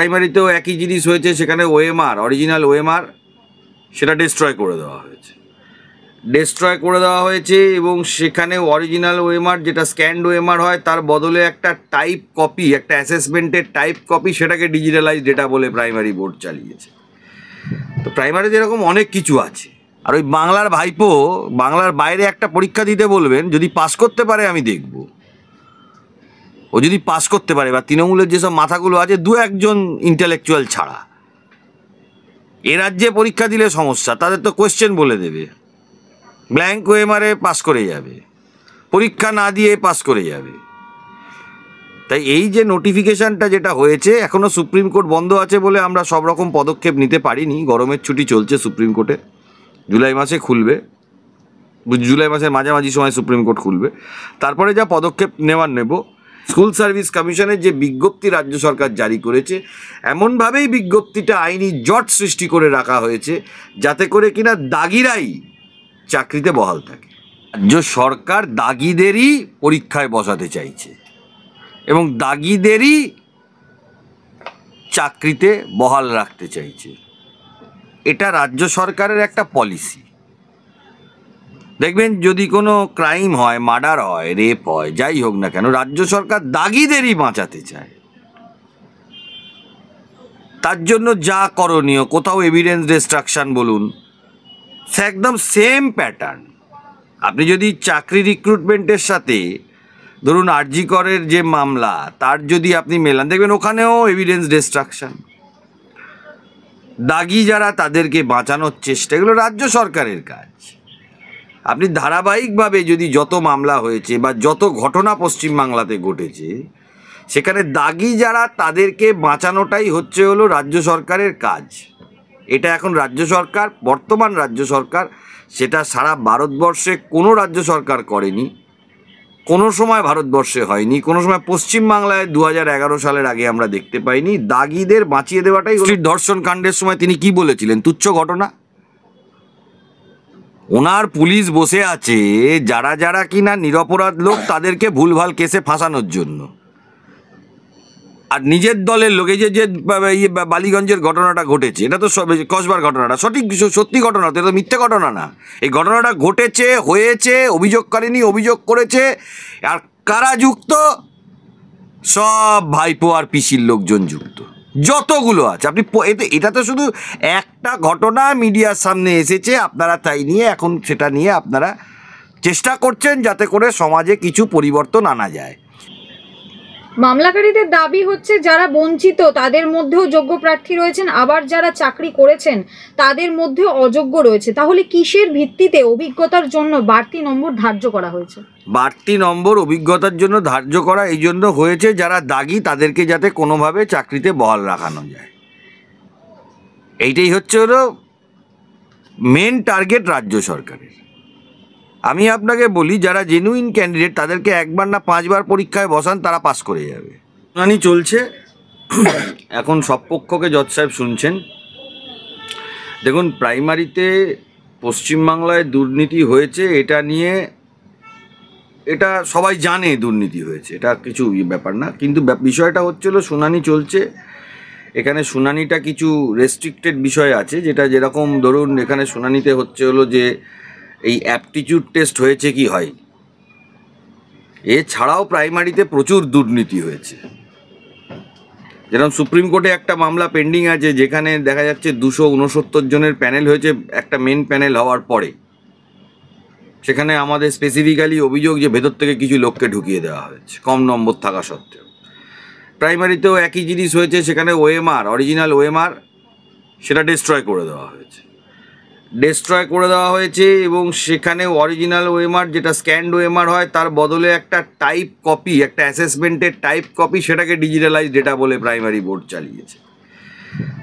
প্রাইমারিতেও একই জিনিস হয়েছে, সেখানে ওএমআর, অরিজিনাল ওএমআর, সেটা ডিস্ট্রয় করে দেওয়া হয়েছে এবং সেখানে অরিজিনাল ওএমআর যেটা স্ক্যান্ড ওএমআর হয় তার বদলে একটা টাইপ কপি, একটা অ্যাসেসমেন্টের টাইপ কপি, সেটাকে ডিজিটালাইজ ডেটা বলে প্রাইমারি বোর্ড চালিয়েছে। তো প্রাইমারিতে এরকম অনেক কিছু আছে। আর ওই বাংলার ভাইপো বাংলার বাইরে একটা পরীক্ষা দিতে বলবেন, যদি পাস করতে পারে আমি দেখব। ও যদি পাস করতে পারে, বা তৃণমূলের যেসব মাথাগুলো আছে দু একজন ইন্টেলেকচুয়াল ছাড়া, এ রাজ্যে পরীক্ষা দিলে সমস্যা, তাদের তো কোয়েশ্চেন বলে দেবে, ব্ল্যাঙ্ক ওএমআরে পাস করে যাবে, পরীক্ষা না দিয়ে পাস করে যাবে। তাই এই যে নোটিফিকেশানটা যেটা হয়েছে, এখনও সুপ্রিম কোর্ট বন্ধ আছে বলে আমরা সব রকম পদক্ষেপ নিতে পারিনি। গরমের ছুটি চলছে সুপ্রিম কোর্টে, জুলাই মাসে খুলবে, জুলাই মাসের মাঝামাঝি সময় সুপ্রিম কোর্ট খুলবে, তারপরে যা পদক্ষেপ নেওয়ার নেব। স্কুল সার্ভিস কমিশনের যে বিজ্ঞপ্তি রাজ্য সরকার জারি করেছে, এমনভাবেই বিজ্ঞপ্তিটা আইনি জট সৃষ্টি করে রাখা হয়েছে যাতে করে কিনা দাগিরাই চাকরিতে বহাল থাকে। রাজ্য সরকার দাগিদেরই পরীক্ষায় বসাতে চাইছে এবং দাগিদেরই চাকরিতে বহাল রাখতে চাইছে। এটা রাজ্য সরকারের একটা পলিসি। দেখবেন যদি কোনো ক্রাইম হয়, মার্ডার হয়, রেপ হয়, যাই হোক না কেন, রাজ্য সরকার দাগিদেরই বাঁচাতে চায়। তার জন্য যা করণীয়, কোথাও এভিডেন্স ডিস্ট্রাকশন বলুন, একদম সেম প্যাটার্ন। আপনি যদি চাকরি রিক্রুটমেন্টের সাথে ধরুন আরজি করের যে মামলা, তার যদি আপনি মেলান, দেখবেন ওখানেও এভিডেন্স ডিস্ট্রাকশন। দাগি যারা তাদেরকে বাঁচানোর চেষ্টা, এগুলো রাজ্য সরকারের কাজ। আপনি ধারাবাহিকভাবে যদি যত মামলা হয়েছে বা যত ঘটনা পশ্চিমবাংলাতে ঘটেছে, সেখানে দাগি যারা তাদেরকে বাঁচানোটাই হলো রাজ্য সরকারের কাজ। এটা এখন রাজ্য সরকার, বর্তমান রাজ্য সরকার, সেটা সারা ভারতবর্ষে কোনো রাজ্য সরকার করেনি, কোনো সময় ভারতবর্ষে হয়নি, কোনো সময় পশ্চিমবাংলায় 2011 সালের আগে আমরা দেখতে পাইনি। দাগিদের বাঁচিয়ে দেওয়াটাই। ধর্ষণ কাণ্ডের সময় তিনি কি বলেছিলেন? তুচ্ছ ঘটনা। ওনার পুলিশ বসে আছে যারা যারা কিনা নিরপরাধ লোক, তাদেরকে ভুলভাল কেসে ফাঁসানোর জন্য। আর নিজের দলের লোক, এই যে বালিগঞ্জের ঘটনাটা ঘটেছে, এটা তো কসবার ঘটনাটা সত্যি ঘটনা, তো এটা মিথ্যে ঘটনা না। এই ঘটনাটা ঘটেছে, হয়েছে, অভিযোগকারিনী অভিযোগ করেছে। আর কারা যুক্ত? সব ভাইপো আর পিসির লোকজন যুক্ত, যতগুলো আছে। আপনি এটা তো শুধু একটা ঘটনা মিডিয়ার সামনে এসেছে, আপনারা তাই নিয়ে এখন সেটা নিয়ে আপনারা চেষ্টা করছেন যাতে করে সমাজে কিছু পরিবর্তন আনা যায়। মামলাকারীদের দাবি হচ্ছে যারা বঞ্চিত তাদের মধ্যেও যোগ্য প্রার্থী রয়েছেন, আবার যারা চাকরি করেছেন তাদের মধ্যেও অযোগ্য রয়েছে। তাহলে কিসের ভিত্তিতে অভিজ্ঞতার জন্য বাড়তি নম্বর ধার্য করা হয়েছে? বাড়তি নম্বর অভিজ্ঞতার জন্য ধার্য করা এই জন্য হয়েছে, যারা দাগি তাদেরকে যাতে কোনোভাবে চাকরিতে বহাল রাখানো যায়। এইটাই হলো মেন টার্গেট রাজ্য সরকারের। আমি আপনাকে বলি, যারা জেনুইন ক্যান্ডিডেট তাদেরকে একবার না 5 বার পরীক্ষায় বসান, তারা পাস করে যাবে। শুনানি চলছে এখন, সব পক্ষকে জজ সাহেব শুনছেন। দেখুন, প্রাইমারিতে পশ্চিমবাংলায় দুর্নীতি হয়েছে, এটা নিয়ে এটা সবাই জানে দুর্নীতি হয়েছে, এটা কিছু ব্যাপার না। কিন্তু বিষয়টা হচ্ছিল শুনানি চলছে, এখানে শুনানিটা কিছু রেস্ট্রিক্টেড বিষয় আছে, যেটা যেরকম ধরুন এখানে শুনানিতে হলো যে এই অ্যাপটিটিউড টেস্ট হয়েছে কি হয়। এছাড়াও প্রাইমারিতে প্রচুর দুর্নীতি হয়েছে। যেরকম সুপ্রিম কোর্টে একটা মামলা পেন্ডিং আছে, যেখানে দেখা যাচ্ছে 269 জনের প্যানেল হয়েছে একটা মেন প্যানেল হওয়ার পরে। সেখানে আমাদের স্পেসিফিক্যালি অভিযোগ যে ভেতর থেকে কিছু লোককে ঢুকিয়ে দেওয়া হয়েছে, কম নম্বর থাকা সত্ত্বেও। প্রাইমারিতেও একই জিনিস হয়েছে, সেখানে ওএমআর, অরিজিনাল ওএমআর, সেটা ডিস্ট্রয় করে দেওয়া হয়েছে এবং সেখানে অরিজিনাল ওএমআর যেটা স্ক্যান্ড ওএমআর হয় তার বদলে একটা টাইপ কপি, একটা অ্যাসেসমেন্টের টাইপ কপি, সেটাকে ডিজিটালাইজ ডেটা বলে প্রাইমারি বোর্ড চালিয়েছে।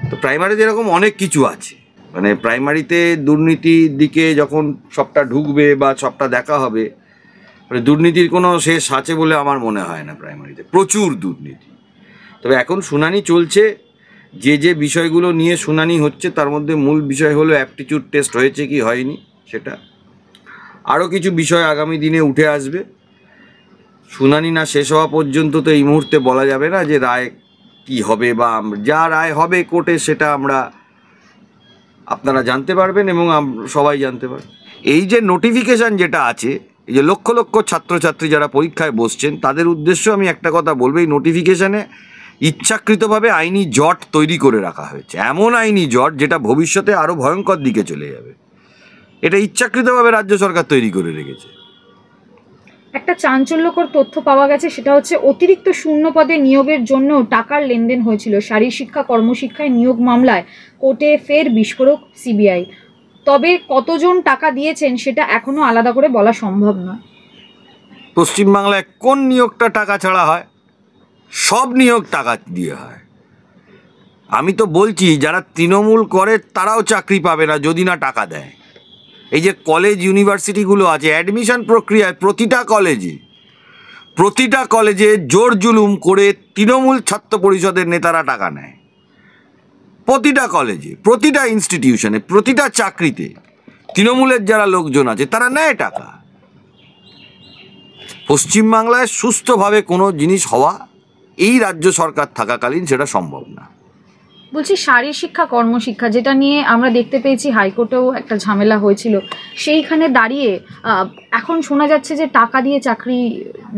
তো প্রাইমারিতে এরকম অনেক কিছু আছে। মানে প্রাইমারিতে দুর্নীতির দিকে যখন সবটা ঢুকবে বা সবটা দেখা হবে, মানে দুর্নীতির কোনো শেষ আছে বলে আমার মনে হয় না। প্রাইমারিতে প্রচুর দুর্নীতি। তবে এখন শুনানি চলছে, যে বিষয়গুলো নিয়ে শুনানি হচ্ছে তার মধ্যে মূল বিষয় হলো অ্যাপটিটিউড টেস্ট হয়েছে কি হয়নি সেটা। আরও কিছু বিষয় আগামী দিনে উঠে আসবে। শুনানি না শেষ হওয়া পর্যন্ত তো এই মুহূর্তে বলা যাবে না যে রায় কি হবে বা যা রায় হবে কোর্টে সেটা আপনারা জানতে পারবেন এবং সবাই জানতে পারবেন। এই যে নোটিফিকেশান যেটা আছে, এই যে লক্ষ লক্ষ ছাত্রছাত্রী যারা পরীক্ষায় বসছেন তাদের উদ্দেশ্য আমি একটা কথা বলবো, এই নোটিফিকেশানে ইচ্ছাকৃতভাবে আইনি জট তৈরি করে রাখা হয়েছে, এমন আইনি জট যেটা ভবিষ্যতে আরও ভয়ঙ্কর দিকে চলে যাবে। এটা ইচ্ছাকৃতভাবে রাজ্য সরকার তৈরি করে রেখেছে। একটা চাঞ্চল্যকর তথ্য পাওয়া গেছে, সেটা হচ্ছে অতিরিক্ত শূন্য পদে নিয়োগের জন্য টাকার লেনদেন হয়েছিল। শারীরশিক্ষা কর্মশিক্ষায় নিয়োগ মামলায় কোর্টে ফের বিস্ফোরক সিবিআই। তবে কতজন টাকা দিয়েছেন সেটা এখনো আলাদা করে বলা সম্ভব নয়। পশ্চিমবাংলায় কোন নিয়োগটা টাকা ছাড়া হয়? সব নিয়োগ টাকা দিয়ে হয়। আমি তো বলছি যারা তৃণমূল করে তারাও চাকরি পাবে না যদি না টাকা দেয়। এই যে কলেজ ইউনিভার্সিটিগুলো আছে, অ্যাডমিশন প্রক্রিয়ায় প্রতিটা কলেজে জোর জুলুম করে তৃণমূল ছাত্র পরিষদের নেতারা টাকা নেয়। প্রতিটা কলেজে, প্রতিটা ইনস্টিটিউশনে, প্রতিটা চাকরিতে তৃণমূলের যারা লোকজন আছে তারা নেয় টাকা। পশ্চিমবাংলায় সুস্থভাবে কোনো জিনিস হওয়া এই রাজ্য সরকার থাকাকালীন সেটা সম্ভব না। বলছি শারীরশিক্ষা কর্মশিক্ষা যেটা নিয়ে আমরা দেখতে পেয়েছি হাইকোর্টেও একটা ঝামেলা হয়েছিল, সেইখানে দাঁড়িয়ে এখন শোনা যাচ্ছে যে টাকা দিয়ে চাকরি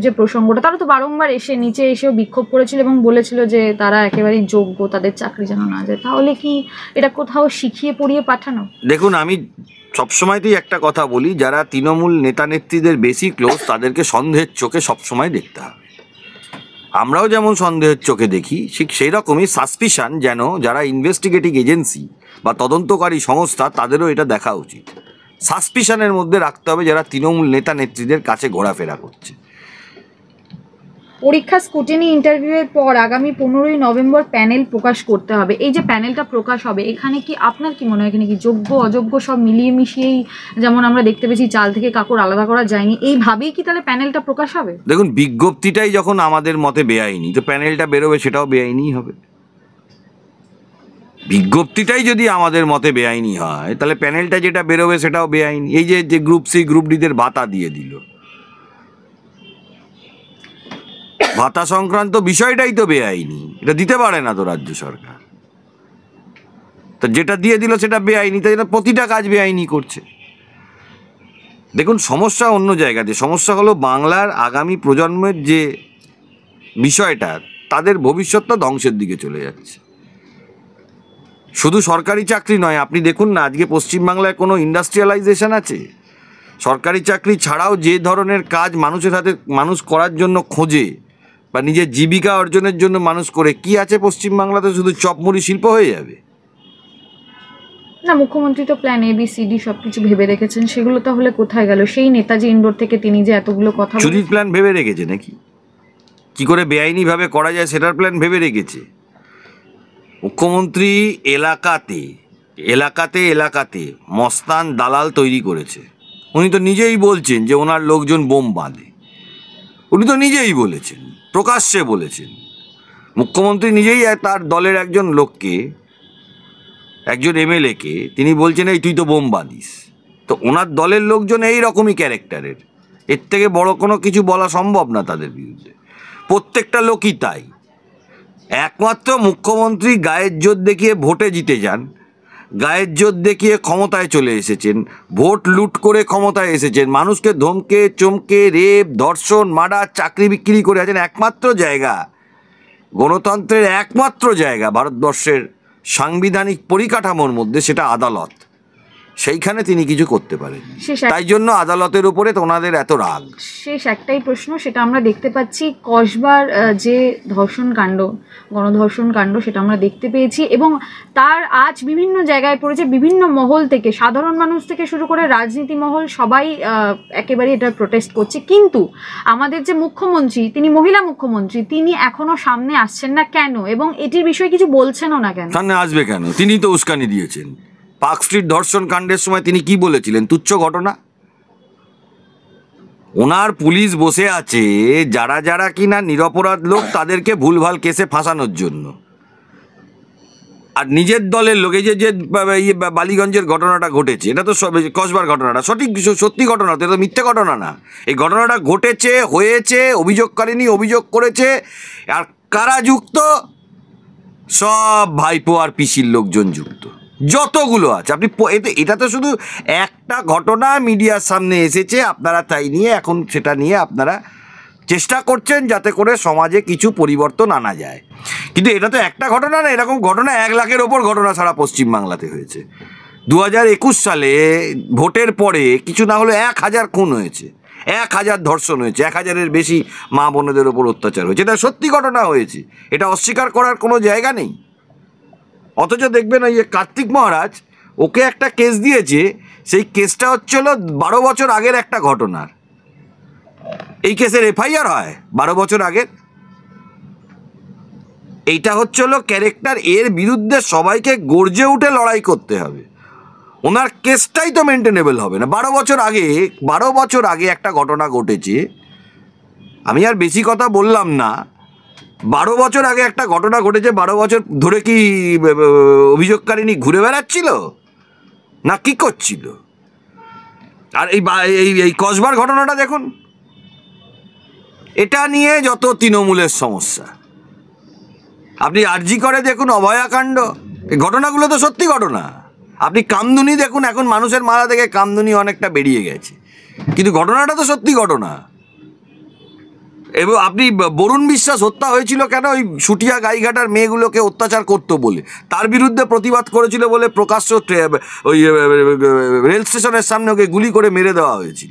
যে প্রসঙ্গটা, তারা তো বারংবার নিচে এসেও বিক্ষোভ করেছিল এবং বলেছিল যে তারা একেবারেই যোগ্য, তাদের চাকরি যেন না যায়। তাহলে কি এটা কোথাও শিখিয়ে পড়িয়ে পাঠানো? দেখুন, আমি সবসময়তেই একটা কথা বলি, যারা তৃণমূল নেতা নেত্রীদের বেশি ক্লোজ তাদেরকে সন্দেহের চোখে সবসময় দেখতে হবে। আমরাও যেমন সন্দেহের চোখে দেখি, ঠিক সেই রকমই সাসপিশন যেন যারা ইনভেস্টিগেটিং এজেন্সি বা তদন্তকারী সংস্থা তাদেরও এটা দেখা উচিত। সাসপিশনের মধ্যে রাখতে হবে যারা তৃণমূল নেতা নেত্রীদের কাছে ঘোরাফেরা করছে। পরীক্ষা স্কুটিনি ইন্টারভিউয়ের পর আগামী 15ই নভেম্বর প্যানেল প্রকাশ করতে হবে। এই যে প্যানেলটা প্রকাশ হবে, এখানে কি আপনার কি মনে হয় এখানে কি যোগ্য অযোগ্য সব মিলিয়ে মিশিয়েই, যেমন আমরা দেখতে পেয়েছি চাল থেকে কাকড় আলাদা করা যায়নি, এইভাবেই কি তাহলে প্যানেলটা প্রকাশ হবে? দেখুন, বিজ্ঞপ্তিটাই যখন আমাদের মতে বেআইনি, তো প্যানেলটা বেরোবে সেটাও বেআইনিই হবে। বিজ্ঞপ্তিটাই যদি আমাদের মতে বেআইনি হয় তাহলে প্যানেলটা যেটা বেরোবে সেটাও বেআইনি। এই যে গ্রুপ সি গ্রুপ ডিদের ভাতা দিয়ে দিল, ভাতা সংক্রান্ত বিষয়টাই তো বেআইনি, এটা দিতে পারে না তো রাজ্য সরকার। তো যেটা দিয়ে দিল সেটা বেআইনি, তাই জন্য প্রতিটা কাজ বেআইনি করছে। দেখুন, সমস্যা অন্য জায়গাতে। সমস্যা হলো বাংলার আগামী প্রজন্মের যে বিষয়টা, তাদের ভবিষ্যৎটা ধ্বংসের দিকে চলে যাচ্ছে। শুধু সরকারি চাকরি নয়, আপনি দেখুন না আজকে পশ্চিমবাংলায় কোনো ইন্ডাস্ট্রিয়ালাইজেশন আছে? সরকারি চাকরি ছাড়াও যে ধরনের কাজ মানুষের হাতে মানুষ করার জন্য খোঁজে বা নিজের জীবিকা অর্জনের জন্য মানুষ করে, কি আছে পশ্চিমবাংলাতে? শুধু চপমুড়ি শিল্প হয়ে যাবে না, মুখ্যমন্ত্রী তো প্ল্যান ABCD সবকিছু ভেবে রেখেছেন, সেগুলো তাহলে কোথায় গেল? সেই নেতাজি ইন্ডোর থেকে তিনি যে এতগুলো কথা চুরির প্ল্যান ভেবে রেখেছে নাকি? কি করে বেআইনিভাবে করা যায় সেটার প্ল্যান ভেবে রেখেছে। মুখ্যমন্ত্রী এলাকাতে মস্তান দালাল তৈরি করেছে। উনি তো নিজেই বলছেন যে ওনার লোকজন বোম বাঁধে। উনি তো নিজেই বলেছেন, প্রকাশ্যে বলেছেন। মুখ্যমন্ত্রী নিজেই তার দলের একজন লোককে, একজন MLA-কে তিনি বলছেন এই তুই তো বোম বাঁধিস। তো ওনার দলের লোকজন এই রকমই ক্যারেক্টারের, এর থেকে বড় কোনো কিছু বলা সম্ভব না তাদের বিরুদ্ধে। প্রত্যেকটা লোকই তাই। একমাত্র মুখ্যমন্ত্রী গায়ের জোর দেখিয়ে ভোটে জিতে যান, গায়ের জোর দেখিয়ে ক্ষমতায় চলে এসেছেন, ভোট লুট করে ক্ষমতায় এসেছেন, মানুষকে ধমকে চমকে রেপ ধর্ষণ মার্ডার চাকরি বিক্রি করে আছেন। একমাত্র জায়গা, গণতন্ত্রের একমাত্র জায়গা ভারতবর্ষের সাংবিধানিক পরিকাঠামোর মধ্যে, সেটা আদালত। সেইখানে তিনি কিছু করতে পারেন, তাই জন্য আদালতের উপরে ওনাদের এত রাগ। শেষ একটাই প্রশ্ন, সেটা আমরা দেখতে পাচ্ছি কসবার যে ধর্ষণ কাণ্ড, গণধর্ষণ কাণ্ড, সেটা আমরা দেখতে পেয়েছি এবং তার আজ বিভিন্ন জায়গায় পড়েছে। বিভিন্ন মহল থেকে, সাধারণ মানুষ থেকে শুরু করে রাজনীতি মহল, সবাই একেবারে এটা প্রোটেস্ট করছে। কিন্তু আমাদের যে মুখ্যমন্ত্রী, তিনি মহিলা মুখ্যমন্ত্রী, তিনি এখনো সামনে আসছেন না কেন? এবং এটির বিষয়ে কিছু বলছেনও না কেন? সামনে আসবে কেন? তিনি তো উস্কানি দিয়েছেন। পার্ক স্ট্রিট ধর্ষণ কাণ্ডের সময় তিনি কি বলেছিলেন? তুচ্ছ ঘটনা। ওনার পুলিশ বসে আছে যারা কিনা নিরপরাধ লোক, তাদেরকে ভুলভাল কেসে ফাঁসানোর জন্য। আর নিজের দলের লোক, এই যে বালিগঞ্জের ঘটনাটা ঘটেছে, এটা তো কসবার ঘটনাটা সত্যি ঘটনা, তো এটা তো মিথ্যে ঘটনা না। এই ঘটনাটা ঘটেছে, হয়েছে, অভিযোগকারিনী অভিযোগ করেছে। আর কারা যুক্ত? সব ভাইপো আর পিসির লোকজন যুক্ত, যতগুলো আছে। আপনি এটা তো শুধু একটা ঘটনা মিডিয়ার সামনে এসেছে, আপনারা তাই নিয়ে এখন সেটা নিয়ে আপনারা চেষ্টা করছেন যাতে করে সমাজে কিছু পরিবর্তন আনা যায়। কিন্তু এটা তো একটা ঘটনা না, এরকম ঘটনা 1 লাখের ওপর ঘটনা সারা পশ্চিমবাংলাতে হয়েছে। 2021 সালে ভোটের পরে কিছু না হলে 1000 খুন হয়েছে, 1000 ধর্ষণ হয়েছে, 1000-এর বেশি মা বোনেদের ওপর অত্যাচার হয়েছে। এটা সত্যি ঘটনা হয়েছে, এটা অস্বীকার করার কোনো জায়গা নেই। অথচ দেখবেন ওই যে কার্তিক মহারাজ, ওকে একটা কেস দিয়েছে, সেই কেসটা হচ্ছিল 12 বছর আগের একটা ঘটনার। এই কেসের এফআইআর হয় 12 বছর আগের। এইটা হচ্ছিল ক্যারেক্টার, এর বিরুদ্ধে সবাইকে গর্জে উঠে লড়াই করতে হবে। ওনার কেসটাই তো মেনটেনেবল হবে না। 12 বছর আগে একটা ঘটনা ঘটেছে, আমি আর বেশি কথা বললাম না। 12 বছর আগে একটা ঘটনা ঘটেছে, 12 বছর ধরে কি অভিযোগকারিনী ঘুরে বেড়াচ্ছিল না কি করছিল? আর এই কসবার ঘটনাটা দেখুন, এটা নিয়ে যত তৃণমূলের সমস্যা। আপনি আরজি করে দেখুন, অভয়াকাণ্ড, এই ঘটনাগুলো তো সত্যি ঘটনা। আপনি কামদুনি দেখুন, এখন মানুষের মাথা থেকে কামদুনি অনেকটা বেরিয়ে গেছে, কিন্তু ঘটনাটা তো সত্যি ঘটনা। এবং আপনি বরুণ বিশ্বাস হত্যা হয়েছিল কেন? ওই সুটিয়া গাইঘাটার মেয়েগুলোকে অত্যাচার করতো বলে, তার বিরুদ্ধে প্রতিবাদ করেছিল বলে প্রকাশ্য ওই রেল স্টেশনের সামনে ওকে গুলি করে মেরে দেওয়া হয়েছিল।